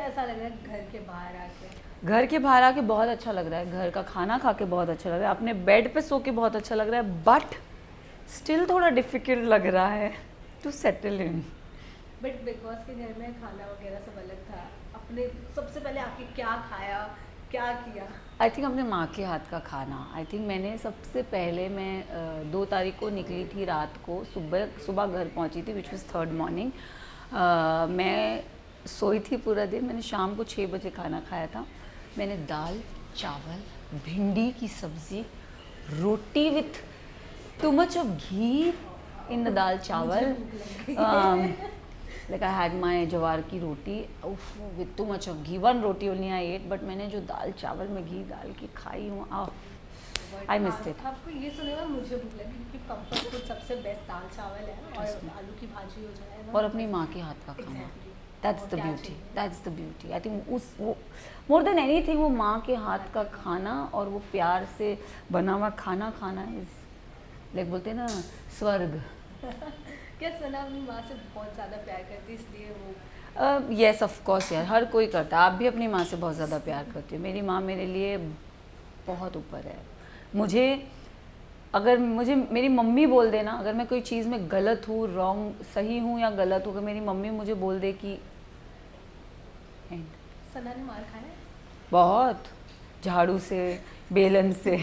कैसा लग रहा है घर के बाहर आके? घर के बाहर आके बहुत अच्छा लग रहा है, घर का खाना खा के बहुत अच्छा लग रहा है, अपने बेड पे सो के बहुत अच्छा लग रहा है, बट स्टिल थोड़ा डिफिकल्ट लग रहा है to settle in. But Big Boss के घर में खाना वगैरह सब अलग था। अपने सबसे पहले आके क्या खाया, क्या किया? आई थिंक अपने माँ के हाथ का खाना। आई थिंक मैंने सबसे पहले मैं 2 तारीख को निकली थी, रात को सुबह सुबह घर पहुँची थी, विच वॉज 3rd मॉर्निंग। मैं सोई थी पूरा दिन, मैंने शाम को 6 बजे खाना खाया था। मैंने दाल चावल, भिंडी की सब्ज़ी, रोटी with too much of ghee in the dal chawal. Like I had my jowar की रोटी with too much of ghee, 1 roti only I ate, but मैंने जो दाल चावल में घी डाल के खाई हूँ, आई मिस्ड इट। आपको ये सुने में मुझे भूख लगी, क्योंकि कंफर्ट फूड सबसे बेस्ट दाल चावल है, और आलू की भाजी हो जाए ना, और अपनी माँ के हाथ का खाना, Exactly. दैट्स और द क्या ब्यूटी, चाहिए? That's the beauty. I think उस वो मोर देन एनीथिंग वो माँ के हाथ का खाना और वो प्यार से बना हुआ खाना खाना इज लाइक बोलते हैं ना, स्वर्ग। क्या सुना अपनी माँ से बहुत ज़्यादा प्यार करती, इसलिए वो येस ऑफ कोर्स यार, हर कोई करता है। आप भी अपनी माँ से बहुत ज़्यादा प्यार करती हो। मेरी माँ मेरे लिए बहुत ऊपर है। मुझे अगर मुझे मेरी मम्मी बोल देना, अगर मैं कोई चीज़ में गलत हूँ, रॉन्ग, सही हूँ या गलत हूँ, अगर मेरी मम्मी मुझे बोल दे कि एंड, सना ने मार खाया है? बहुत झाड़ू से, बेलन से,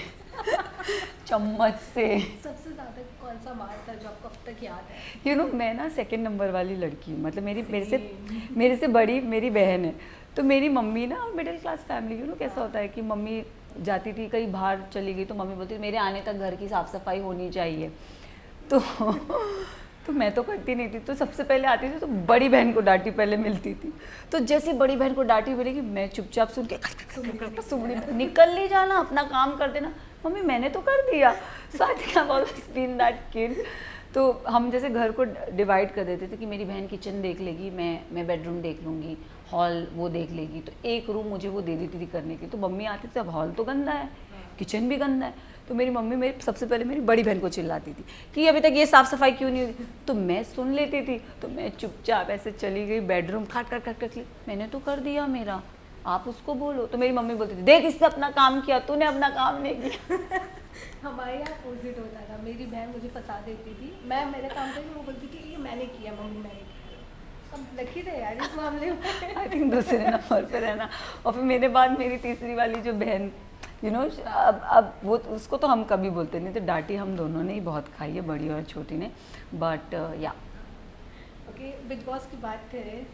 चम्मच से। सबसे ज़्यादा कौन सा मार था जो आपको अब तक याद है? यू नो मैं ना 2nd नंबर वाली लड़की हूँ, मतलब मेरे से बड़ी मेरी बहन है। तो मेरी मम्मी ना middle class family, you know कैसा होता है कि मम्मी जाती थी कहीं बाहर चली गई तो मम्मी बोलती थी मेरे आने तक घर की साफ़ सफाई होनी चाहिए। तो तो मैं तो करती नहीं थी, तो सबसे पहले आती थी तो बड़ी बहन को डांटी पहले मिलती थी। तो जैसे बड़ी बहन को डांटी मिलेगी, मैं चुपचाप सुन के सुमड़ी निकल ली जाना, अपना काम कर देना। मम्मी मैंने तो कर दिया। So I think I have always been that kid. तो हम जैसे घर को डिवाइड कर देते थे कि मेरी बहन किचन देख लेगी, मैं बेडरूम देख लूँगी, हॉल वो देख लेगी, तो एक रूम मुझे वो दे देती थी करने की। तो मम्मी आती थी, अब हॉल तो गंदा है, किचन भी गंदा है, तो मेरी मम्मी मेरी सबसे पहले मेरी बड़ी बहन को चिल्लाती थी कि अभी तक ये साफ़ सफाई क्यों नहीं हुई। तो मैं सुन लेती थी, तो मैं चुपचाप ऐसे चली गई बेडरूम, खट खट खट खट, मैंने तो कर दिया मेरा, आप उसको बोलो। तो मेरी मम्मी बोलती थी देख इसने अपना काम किया, तूने अपना काम नहीं किया। हमारे यहाँ अपोजिट होता था, मेरी बहन मुझे फंसा देती थी, मैं मेरा काम करके वो बोलती थी ये मैंने किया, मम्मी मैंने किया। अब लकी थे यार इस मामले में। आई थिंक दूसरे नंबर पे रहना। और फिर मेरे बाद मेरी तीसरी वाली जो बहन, यू नो अब वो उसको तो हम कभी बोलते नहीं थे, डांटी हम दोनों ने ही बहुत खाई है, बड़ी और छोटी ने, बट या। ओके, बिग बॉस की बात करें,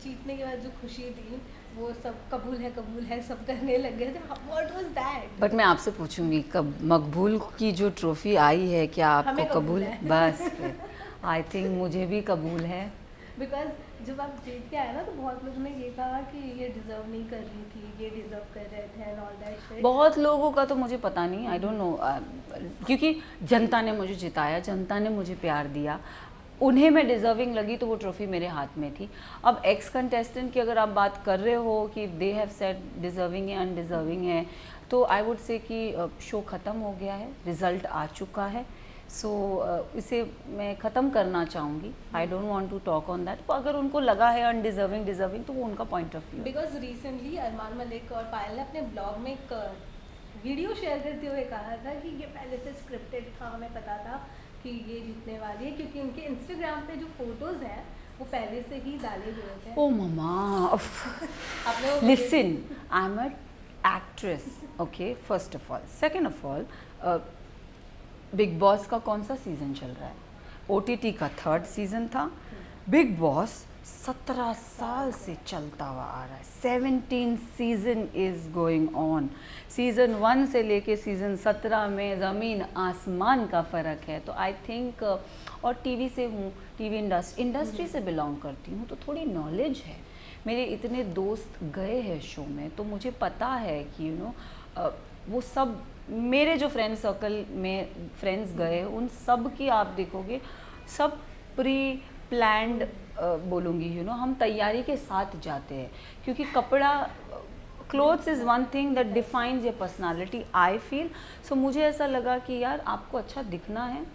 जीतने के बाद जो खुशी थी वो सब कबूल है सब करने लग गए थे, व्हाट वाज दैट? बट मैं आपसे पूछूंगी, कब मकबूल की जो ट्रॉफी आई है क्या आपको हमें कबूल कबूल है? है। बस फिर आई थिंक मुझे भी कबूल है। बिकॉज जब आप जीत के आए ना तो बहुत लोगों ने ये कहा कि ये डिजर्व नहीं कर रही थी, ये डिजर्व कर रहे थे एंड ऑल दैट शिट। बहुत लोगों का तो मुझे पता नहीं, आई डोंट नो, क्योंकि जनता ने मुझे जिताया, जनता ने मुझे प्यार दिया, उन्हें मैं डिज़र्विंग लगी तो वो ट्रॉफ़ी मेरे हाथ में थी। अब एक्स कंटेस्टेंट की अगर आप बात कर रहे हो कि दे हैव सेड डिज़र्विंग है अनडिज़र्विंग है, तो आई वुड से कि शो ख़त्म हो गया है, रिज़ल्ट आ चुका है। सो इसे मैं ख़त्म करना चाहूँगी। I don't want to talk on that. तो अगर उनको लगा है अनडिज़र्विंग डिज़र्विंग तो वो उनका point of view. Because recently Armaan Malik और पायल ने अपने ब्लॉग में एक वीडियो शेयर करते हुए कहा था कि ये पहले से स्क्रिप्टेड था, हमें पता था कि ये जीतने वाली है, क्योंकि उनके इंस्टाग्राम पे जो फोटोज हैं वो पहले से ही डाले हुए थे। ओ ममा, आपने वो listen, I am a actress, okay, first of all. Second of all, big boss का कौन सा सीज़न चल रहा है? OTT का 3rd सीज़न था। बिग बॉस 17 साल से चलता हुआ आ रहा है, 17 season is going on. Season 1 से लेके सीज़न 17 में ज़मीन आसमान का फ़र्क है। तो आई थिंक, और टीवी से हूँ, टीवी इंडस्ट्री से बिलोंग करती हूँ, तो थोड़ी नॉलेज है। मेरे इतने दोस्त गए हैं शो में, तो मुझे पता है कि यू नो वो सब मेरे जो फ्रेंड सर्कल में फ्रेंड्स गए उन सब की आप देखोगे सब प्री प्लान्ड बोलूँगी, यू नो हम तैयारी के साथ जाते हैं, क्योंकि कपड़ा, clothes is one thing that defines your personality, I feel. So मुझे ऐसा लगा कि यार आपको अच्छा दिखना है,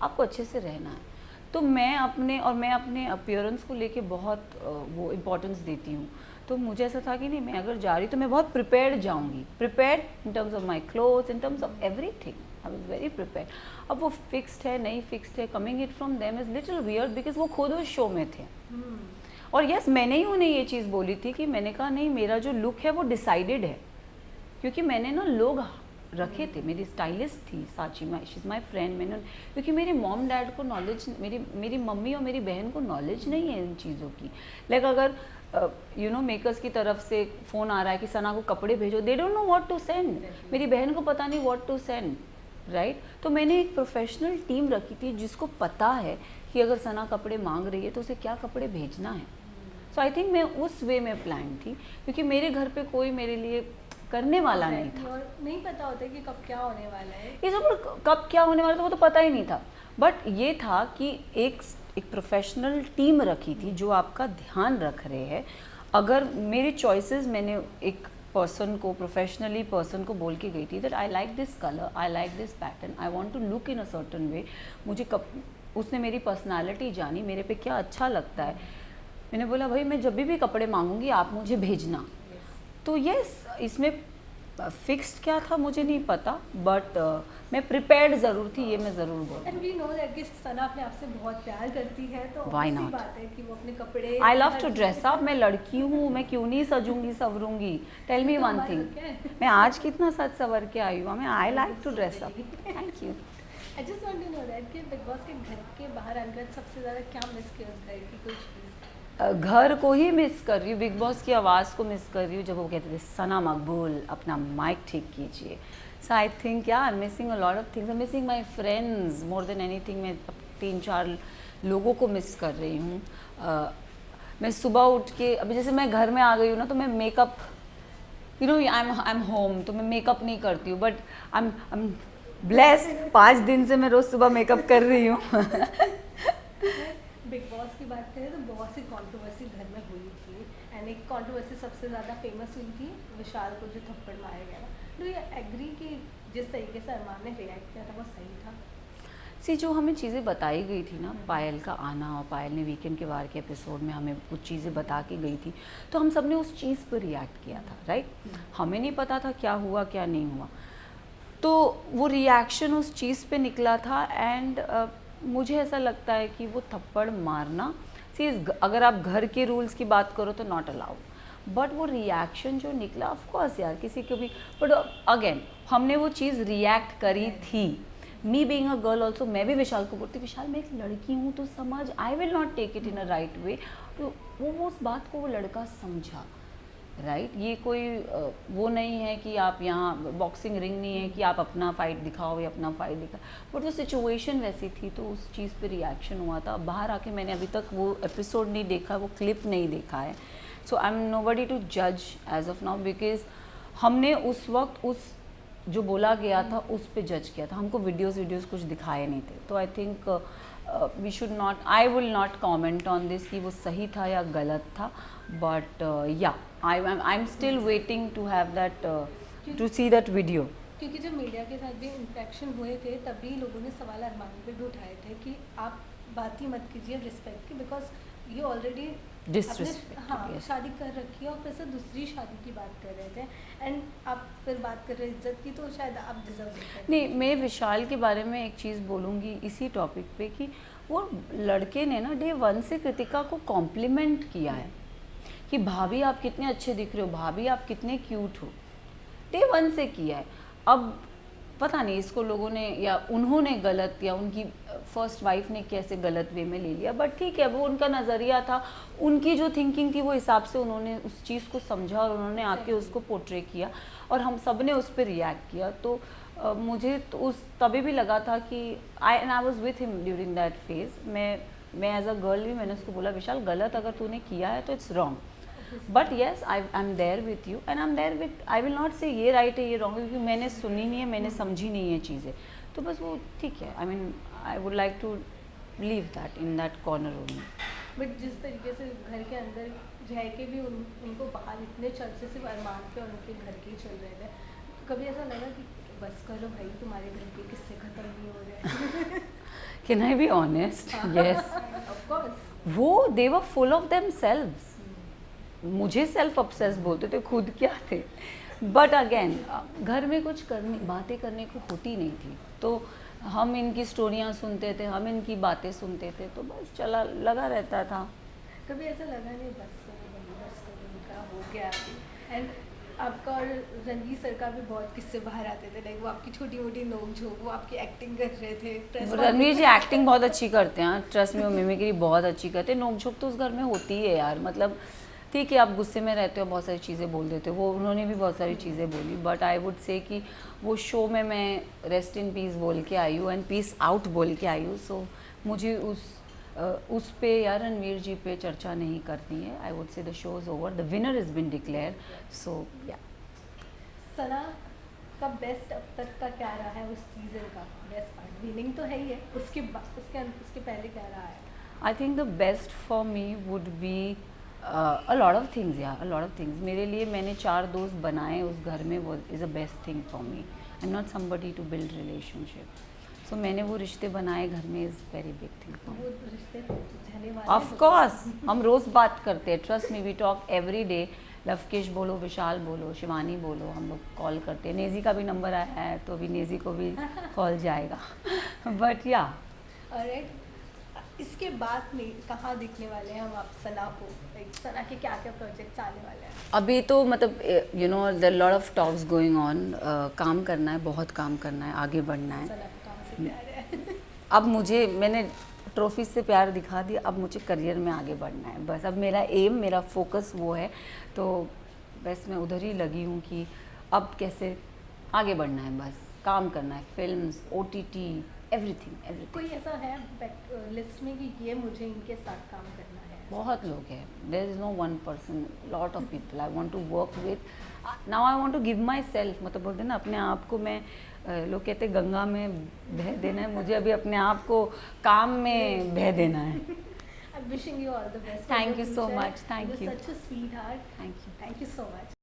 आपको अच्छे से रहना है, तो मैं अपने अपीयरेंस को लेके बहुत वो इम्पोर्टेंस देती हूँ। तो मुझे ऐसा था कि नहीं, मैं अगर जा रही तो मैं बहुत प्रिपेयर्ड जाऊँगी, prepared in terms of my clothes, in terms of everything. I was very prepared. अब वो फिक्स्ड है नहीं फिक्स्ड है, coming it from them is little weird, because वो खुद उस शो में थे। और यस, मैंने ही उन्हें ये चीज़ बोली थी कि मैंने कहा नहीं, मेरा जो लुक है वो डिसाइडेड है, क्योंकि मैंने ना लोग रखे थे, मेरी स्टाइलिस्ट थी साची, शी इज़ माई फ्रेंड। मैंने, क्योंकि मेरे मॉम डैड को नॉलेज, मेरी मम्मी और मेरी बहन को नॉलेज नहीं है इन चीज़ों की। लाइक अगर यू नो मेकर्स की तरफ से फ़ोन आ रहा है कि सना को कपड़े भेजो, they don't know what to send. मेरी बहन को पता नहीं व्हाट टू सेंड, राइट। तो मैंने एक प्रोफेशनल टीम रखी थी जिसको पता है कि अगर सना कपड़े मांग रही है तो उसे क्या कपड़े भेजना है। सो आई थिंक मैं उस वे में प्लान थी, क्योंकि मेरे घर पे कोई मेरे लिए करने वाला नहीं था। और नहीं पता होता कि कब क्या होने वाला है, ये सब कब क्या होने वाला था वो तो पता ही नहीं था। बट ये था कि एक प्रोफेशनल टीम रखी थी जो आपका ध्यान रख रहे हैं। अगर मेरी चॉइसेस, मैंने एक पर्सन को, प्रोफेशनली पर्सन को बोल के गई थी that I like this colour, I like this pattern, I want to look in a certain way. मुझे उसने मेरी पर्सनालिटी जानी, मेरे पे क्या अच्छा लगता है। मैंने बोला भाई मैं जब भी कपड़े मांगूंगी आप मुझे भेजना। तो यस, इसमें फिक्स्ड क्या था मुझे नहीं पता, बट मैं प्रिपेयर्ड ज़रूर थी, ये मैं ज़रूर बोलूँ। एंड वी नो दैट कि सना अपने आप से बहुत प्यार करती है, तो Why ऐसी not? बात है कि वो अपने कपड़े, I love to dress up. मैं लड़की हूँ, मैं क्यों नहीं सजूंगी सवरूंगी। टेल मी वन थिंग, मैं आज कितना सज सवर के आई हूँ, मैं I like to dress up. Thank you. I just want to know that कि बिग बॉस के घर के बाहर आकर सबसे ज़्यादा क्या मिस किया उस घर की कोई चीज़? घर को ही मिस कर रही हूँ, बिग बॉस की आवाज़ को मिस कर रही हूँ, जब वो कहते थे सना मकबूल अपना माइक ठीक कीजिए। So I think I am missing a lot of things, I am missing my friends more than anything. मैं 3-4 लोगों को मिस कर रही हूँ। मैं सुबह उठ के, अभी जैसे मैं घर में आ गई हूँ ना, तो मैं makeup, you know I am home, तो मैं मेकअप नहीं करती हूँ, बट आई एम ब्लेस्ड। 5 दिन से मैं रोज़ सुबह मेकअप कर रही हूँ। बिग बॉस की बात करें तो बहुत सी कंट्रोवर्सी घर में हुई थी, एंड एक कंट्रोवर्सी सबसे ज़्यादा फेमस हुई थी विशाल को जो थप्पड़ मारा गया था। डू यू एग्री कि जिस तरीके से अरमान ने रिएक्ट किया था वो सही था? सी, जो हमें चीज़ें बताई गई थी ना, पायल का आना, और पायल ने वीकेंड के वार के एपिसोड में हमें कुछ चीज़ें बता के गई थी, तो हम सब ने उस चीज़ पर रिएक्ट किया था, राइट। हमें नहीं पता था क्या हुआ क्या नहीं हुआ, तो वो रिएक्शन उस चीज़ पे निकला था। एंड मुझे ऐसा लगता है कि वो थप्पड़ मारना, सी, अगर आप घर के रूल्स की बात करो तो नॉट अलाउड, बट वो रिएक्शन जो निकला, ऑफ कोर्स यार किसी को भी, बट अगेन हमने वो चीज़ रिएक्ट करी थी। Me being a girl also, मैं भी विशाल को बोलती, विशाल मैं एक लड़की हूँ तो समझ, I will not take it in a right way. तो वो उस बात को वो लड़का समझा, राइट। ये कोई वो नहीं है कि आप यहाँ बॉक्सिंग रिंग नहीं है कि आप अपना फाइट दिखाओ या अपना फाइट दिखाओ, बट वो सिचुएशन वैसी थी तो उस चीज़ पे रिएक्शन हुआ था। बाहर आके मैंने अभी तक वो एपिसोड नहीं देखा, वो क्लिप नहीं देखा है, सो आई एम नोबडी टू जज एज ऑफ नाउ, बिकॉज हमने उस वक्त उस जो बोला गया था उस पे जज किया था, हमको वीडियोस कुछ दिखाए नहीं थे। तो I think we should not, I will not comment on this कि वो सही था या गलत था, बट या I am still waiting to have that, to see that video. क्योंकि जब मीडिया के साथ भी इंटरेक्शन हुए थे तभी लोगों ने सवाल अरमान पे भी उठाए थे कि आप बात ही मत कीजिए रिस्पेक्ट की, बिकॉज ये ऑलरेडी डिसरिस्पेक्ट, शादी कर रखी है और फिर से दूसरी शादी की बात कर रहे थे, एंड आप फिर बात कर रहे इज्जत की, तो शायद आप डिजर्व नहीं। मैं विशाल के बारे में एक चीज़ बोलूँगी इसी टॉपिक पे कि वो लड़के ने ना डे 1 से कृतिका को कॉम्प्लीमेंट किया है कि भाभी आप कितने अच्छे दिख रहे हो, भाभी आप कितने क्यूट हो, डे 1 से किया है। अब पता नहीं इसको लोगों ने या उन्होंने गलत, या उनकी फर्स्ट वाइफ ने कैसे गलत वे में ले लिया, बट ठीक है, वो उनका नज़रिया था, उनकी जो थिंकिंग थी वो हिसाब से उन्होंने उस चीज़ को समझा और उन्होंने आके उसको पोर्ट्रे किया और हम सब ने उस पर रिएक्ट किया। तो मुझे तो उस तभी भी लगा था कि I was with him during that phase. मैं एज अ गर्ल भी मैंने उसको बोला, विशाल गलत अगर तूने किया है तो it's wrong, but yes I am there with you and I am there with, I will not say ये राइट है ये रॉन्ग है, क्योंकि मैंने सुनी नहीं है, मैंने समझी नहीं है चीज़ें, तो बस वो ठीक है। I mean I would like to leave that in that corner only. But जिस तरीके से घर के अंदर रह के भी उनको बाहर इतने चर्चे सिर्फ अरमान के और उनके घर के ही चल रहे थे, तो कभी ऐसा लगा कि बस करो भाई, तुम्हारे घर के किस्से ख़त्म नहीं हो रहे हैं? Can I be honest? Yes, of course. वो they were full of themselves. मुझे सेल्फ ऑब्सेस्ड बोलते थे, खुद क्या थे। बट अगेन घर में कुछ करने बातें करने को होती नहीं थी, तो हम इनकी स्टोरियाँ सुनते थे, हम इनकी बातें सुनते थे, तो बस चला लगा रहता था। कभी ऐसा लगा नहीं बस करो उनका हो गया? एंड आपका और रणवीर सर का भी बहुत किस्से बाहर आते थे, लाइक वो आपकी छोटी मोटी नोक झोंक, वो आपकी एक्टिंग कर रहे थे रणवीर जी एक्टिंग बहुत अच्छी करते हैं, ट्रस्ट में, वो मिमिक्री बहुत अच्छी करते हैं। नोक झोंक तो उस घर में होती ही है यार, मतलब ठीक है आप गुस्से में रहते हो, बहुत सारी चीज़ें बोल देते हो, वो उन्होंने भी बहुत सारी चीज़ें बोली, बट आई वुड से कि वो शो में मैं रेस्ट इन पीस बोल के आई हूँ एंड पीस आउट बोल के आई हूँ। सो मुझे उस पे या रणवीर जी पे चर्चा नहीं करनी है। I would say the show is over, the winner is been declare, so yeah. Sana का बेस्ट अब तक का क्या रहा है उस सीजन का बेस्ट पार्ट? विनिंग तो है ही है, उसके पहले क्या रहा है? I think the best for me would be a lot of things, या अ लॉट ऑफ थिंग्स। मेरे लिए मैंने 4 दोस्त बनाए उस घर में, वो is a best thing for me. I am not somebody to build relationship, so मैंने वो रिश्ते बनाए घर में, is very big thing for me. वो रिश्ते झले वाले ऑफ कोर्स हम रोज़ बात करते हैं, trust me, we talk every day. Lovekesh बोलो, विशाल बोलो, शिवानी बोलो, हम लोग कॉल करते हैं। नेजी का भी नंबर आया है, तो अभी नेजी को भी कॉल जाएगा। बट या ऑलराइट, इसके बाद में कहाँ दिखने वाले हैं हम आप सना को? लाइक सना के क्या क्या प्रोजेक्ट्स आने वाले हैं? अभी तो मतलब you know there lot of talks going on, काम करना है, बहुत काम करना है, आगे बढ़ना है। सना को काम से प्यार है। अब मैंने ट्रॉफी से प्यार दिखा दिया, अब मुझे करियर में आगे बढ़ना है बस। अब मेरा एम, मेरा फोकस वो है, तो बस मैं उधर ही लगी हूँ कि अब कैसे आगे बढ़ना है, बस काम करना है, फिल्म्स, OTT, एवरीथिंग। कोई ऐसा है लिस्ट में कि ये मुझे इनके साथ काम करना है? बहुत लोग हैं, there is no one person, lot of people I want to work with. Now I want to give myself, मतलब बोलते हैं ना अपने आप को, मैं लोग कहते हैं गंगा में बह देना है, मुझे अभी अपने आप को काम में बह देना है। I'm wishing you all the best. Thank you so much. Thank you. You're such a sweetheart. Thank you. Thank you so much.